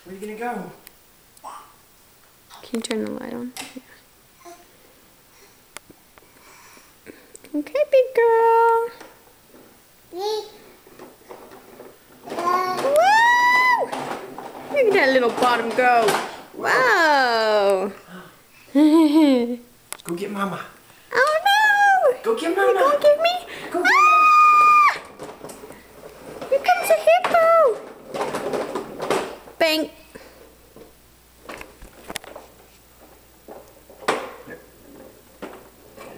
Where are you gonna go? Can you turn the light on? Yeah. Okay, big girl. Whoa! Look at that little bottom go. Wow. Go get Mama. Oh no! Go get Mama. Go get me. Go get Ah! Here comes a hippo. Bang.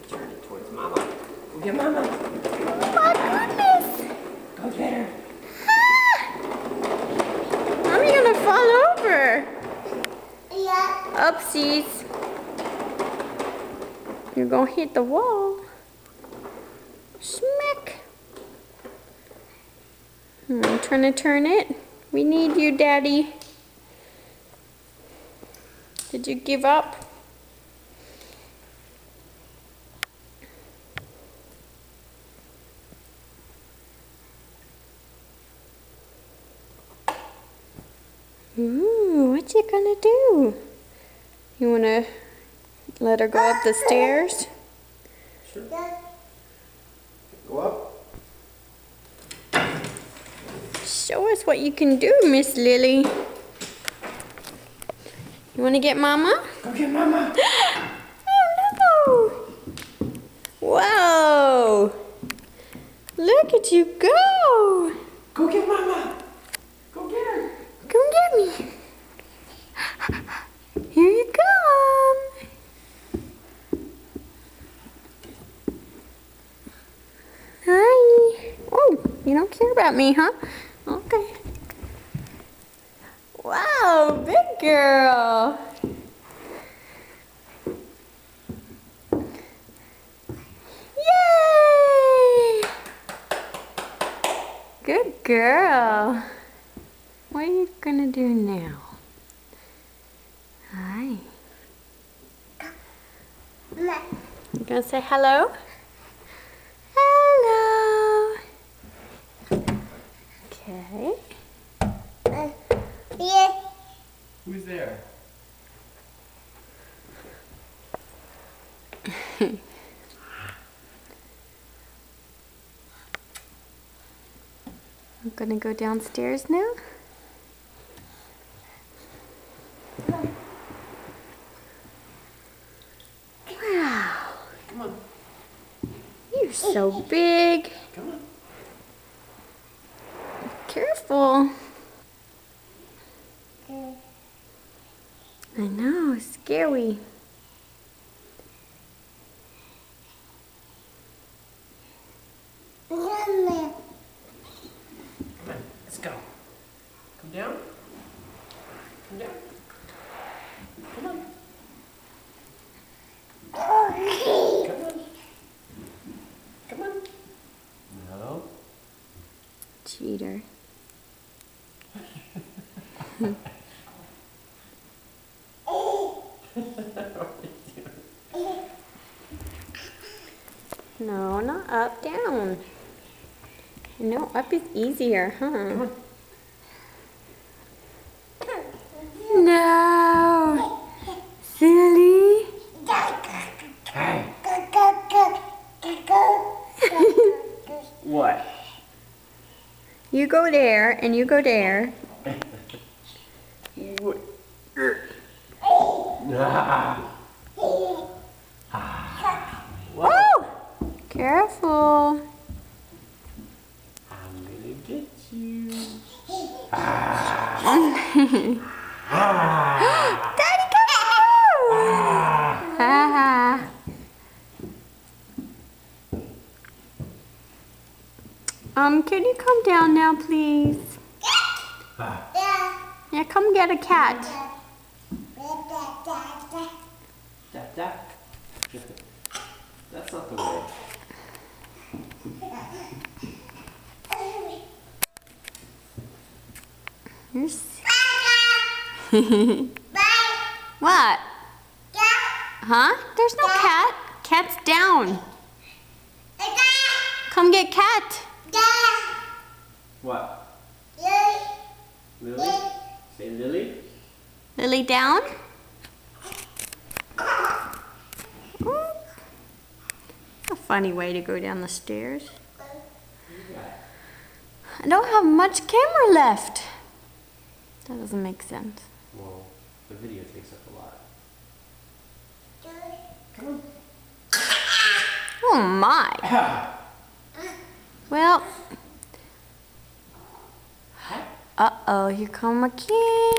Turn it towards Mama. Go get Mama. Oh my goodness. Go get her. Ah! I'm gonna fall over. Yeah. Oopsies. You're gonna hit the wall. Smack. I'm trying to turn it. We need you, Daddy. Did you give up? Ooh, what you gonna do? You wanna let her go up the stairs? Sure. Go up. Show us what you can do, Miss Lily. You wanna get Mama? Go get Mama. Oh no! Whoa! Look at you go! Go get Mama. Go get her. Come get me. Here you come. Hi. Oh, you don't care about me, huh? Okay. Wow, big girl. Yay! Good girl. What are you gonna do now? Hi. You gonna say hello? Hello. Okay. Yeah. Who's there? I'm gonna go downstairs now. Wow. Come on. You're so big. Come on. Careful. I know, it's scary. Come on. Let's go. Come down. Come down. Come on. Come on. Come on. No. Cheater. No, not up, down. No, up is easier, huh? No! Silly! Hey. What? You go there, and you go there. Whoa! Careful. I'm gonna get you. Daddy, come on! Ha can you come down now, please? Yeah, come get a cat. Da. That's not the way. You're What? Huh? There's no cat. Cat's down. Come get cat. What? Lily? Say Lily. Lily, down. Ooh. A funny way to go down the stairs. I don't have much camera left. That doesn't make sense. Well, the video takes up a lot. Come on. Oh my. Well. Uh-oh, here come again.